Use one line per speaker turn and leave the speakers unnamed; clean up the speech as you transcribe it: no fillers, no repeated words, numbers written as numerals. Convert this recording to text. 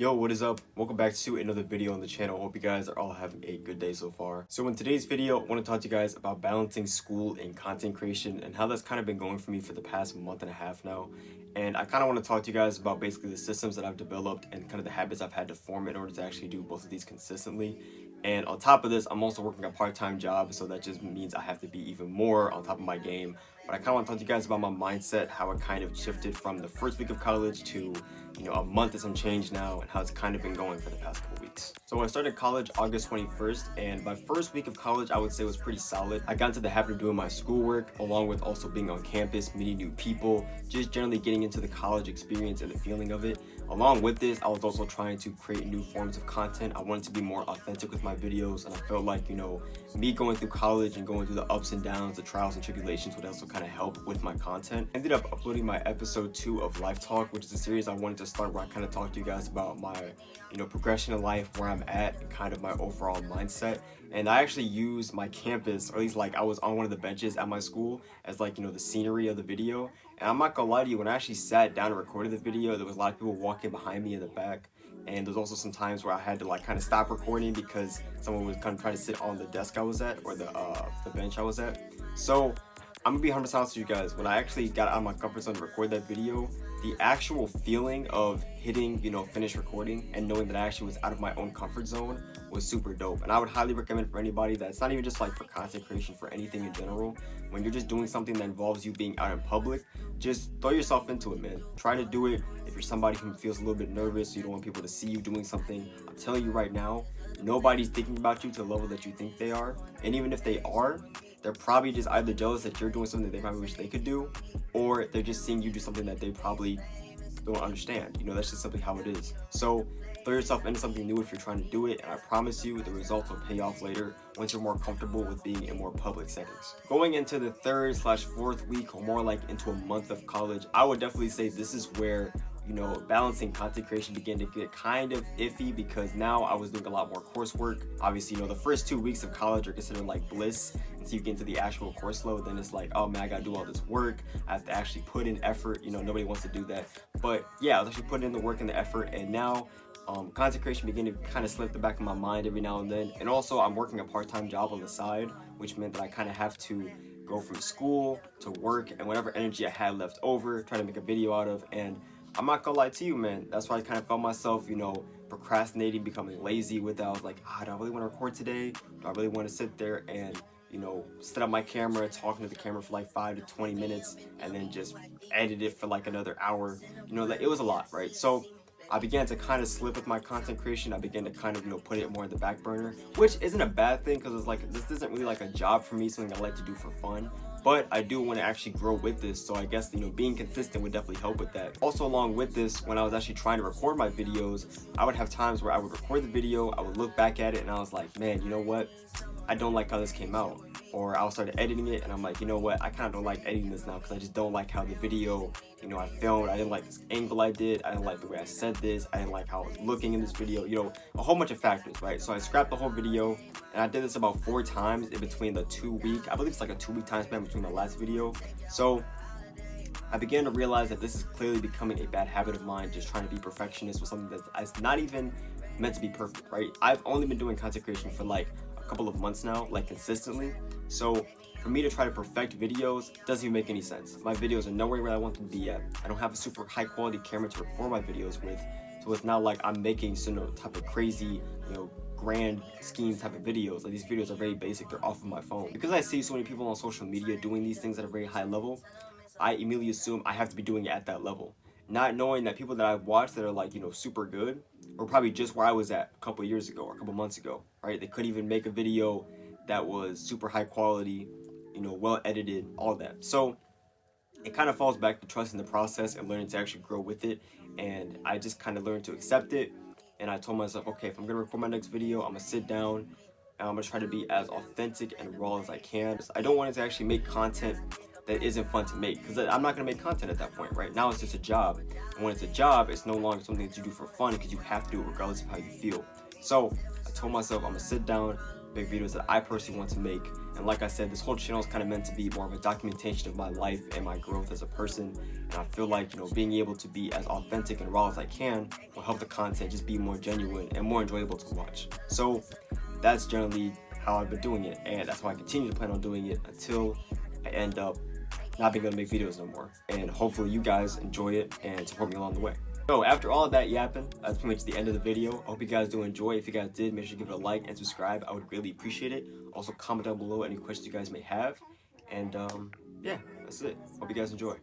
Yo, what is up? Welcome back to another video on the channel. Hope you guys are all having a good day so far. So in today's video, I want to talk to you guys about balancing school and content creation and how that's kind of been going for me for the past month and a half now. And I kind of want to talk to you guys about basically the systems that I've developed and kind of the habits I've had to form in order to actually do both of these consistently. And on top of this, I'm also working a part-time job, so that just means I have to be even more on top of my game. But I kind of want to talk to you guys about my mindset, how it kind of shifted from the first week of college to a month and some change now, and how it's kind of been going for the past couple weeks. So I started college August 21st, and my first week of college I would say was pretty solid. I got into the habit of doing my schoolwork, along with also being on campus, meeting new people, just generally getting into the college experience and the feeling of it. Along with this, I was also trying to create new forms of content. I wanted to be more authentic with my videos, and I felt like, me going through college and going through the ups and downs, the trials and tribulations would also kind of help with my content. I ended up uploading my episode 2 of Life Talk, which is a series I wanted to start where I kind of talk to you guys about my, progression in life, where I'm at, and kind of my overall mindset. And I actually used my campus, or at least like I was on one of the benches at my school as like, the scenery of the video. And I'm not gonna lie to you, when I actually sat down and recorded the video, there was a lot of people walking behind me in the back. And there's also some times where I had to like kind of stop recording because someone was kind of trying to sit on the desk I was at, or the bench I was at. So I'm gonna be 100% honest with you guys. When I actually got out of my comfort zone to record that video, the actual feeling of hitting, finish recording and knowing that I actually was out of my own comfort zone was super dope. And I would highly recommend for anybody that's not even just like for content creation, for anything in general, when you're just doing something that involves you being out in public, just throw yourself into it, man. Try to do it. If you're somebody who feels a little bit nervous, you don't want people to see you doing something, I'm telling you right now, nobody's thinking about you to the level that you think they are. And even if they are, they're probably just either jealous that you're doing something they probably wish they could do, or they're just seeing you do something that they probably don't understand. That's just simply how it is. So throw yourself into something new if you're trying to do it, and I promise you the results will pay off later once you're more comfortable with being in more public settings. Going into the 3rd/4th week, or more like into a month of college, I would definitely say this is where balancing content creation began to get kind of iffy, because now I was doing a lot more coursework. Obviously, the first 2 weeks of college are considered like bliss until you get into the actual course load. Then it's like, oh man, I gotta do all this work. I have to actually put in effort. Nobody wants to do that. But yeah, I was actually putting in the work and the effort, and now content creation began to kind of slip the back of my mind every now and then. And also, I'm working a part-time job on the side, which meant that I kind of have to go from school to work, and whatever energy I had left over, try to make a video out of. And I'm not gonna lie to you, man, that's why I kind of felt myself, procrastinating, becoming lazy with that. I was like, do I really want to record today? Do I really want to sit there and, set up my camera, talking to the camera for like 5 to 20 minutes, and then just edit it for like another hour? Like, it was a lot, right? So I began to kind of slip with my content creation. I began to kind of, put it more in the back burner, which isn't a bad thing, because it's like, this isn't really like a job for me, something I like to do for fun. But I do want to actually grow with this, so I guess, being consistent would definitely help with that. Also, along with this, when I was actually trying to record my videos, I would have times where I would record the video, I would look back at it, and I was like, man, you know what? I don't like how this came out. Or I'll start editing it, and I'm like, you know what? I kind of don't like editing this now, because I just don't like how the video, I filmed. I didn't like this angle I did. I didn't like the way I said this. I didn't like how I was looking in this video. A whole bunch of factors, right? So I scrapped the whole video, and I did this about 4 times in between the 2-week, I believe it's like a 2-week time span between the last video. So I began to realize that this is clearly becoming a bad habit of mine, just trying to be perfectionist with something that's not even meant to be perfect, right? I've only been doing content creation for like a couple of months now, like consistently. So for me to try to perfect videos doesn't even make any sense. My videos are nowhere where I want them to be at. I don't have a super high quality camera to record my videos with, so it's not like I'm making some type of crazy, grand scheme type of videos. Like, these videos are very basic, they're off of my phone. Because I see so many people on social media doing these things at a very high level, I immediately assume I have to be doing it at that level, not knowing that people that I've watched that are like, super good, were probably just where I was at a couple years ago or a couple months ago, right? They couldn't even make a video that was super high quality, well edited, all that. So it kind of falls back to trusting the process and learning to actually grow with it. And I just kind of learned to accept it. And I told myself, okay, if I'm gonna record my next video, I'm gonna sit down and I'm gonna try to be as authentic and raw as I can. I don't want it to actually make content that isn't fun to make, because I'm not gonna make content at that point, right? Now it's just a job. And when it's a job, it's no longer something that you do for fun, because you have to do it regardless of how you feel. So I told myself I'm gonna sit down, make videos that I personally want to make, and And like I said, this whole channel is kind of meant to be more of a documentation of my life and my growth as a person. And I feel like, being able to be as authentic and raw as I can will help the content just be more genuine and more enjoyable to watch. So that's generally how I've been doing it, and that's how I continue to plan on doing it until I end up not being able to make videos no more. And hopefully you guys enjoy it and support me along the way. So after all of that yapping, that's pretty much the end of the video. I hope you guys do enjoy. If you guys did, make sure you give it a like and subscribe. I would greatly appreciate it. Also comment down below any questions you guys may have. And yeah, that's it. Hope you guys enjoy.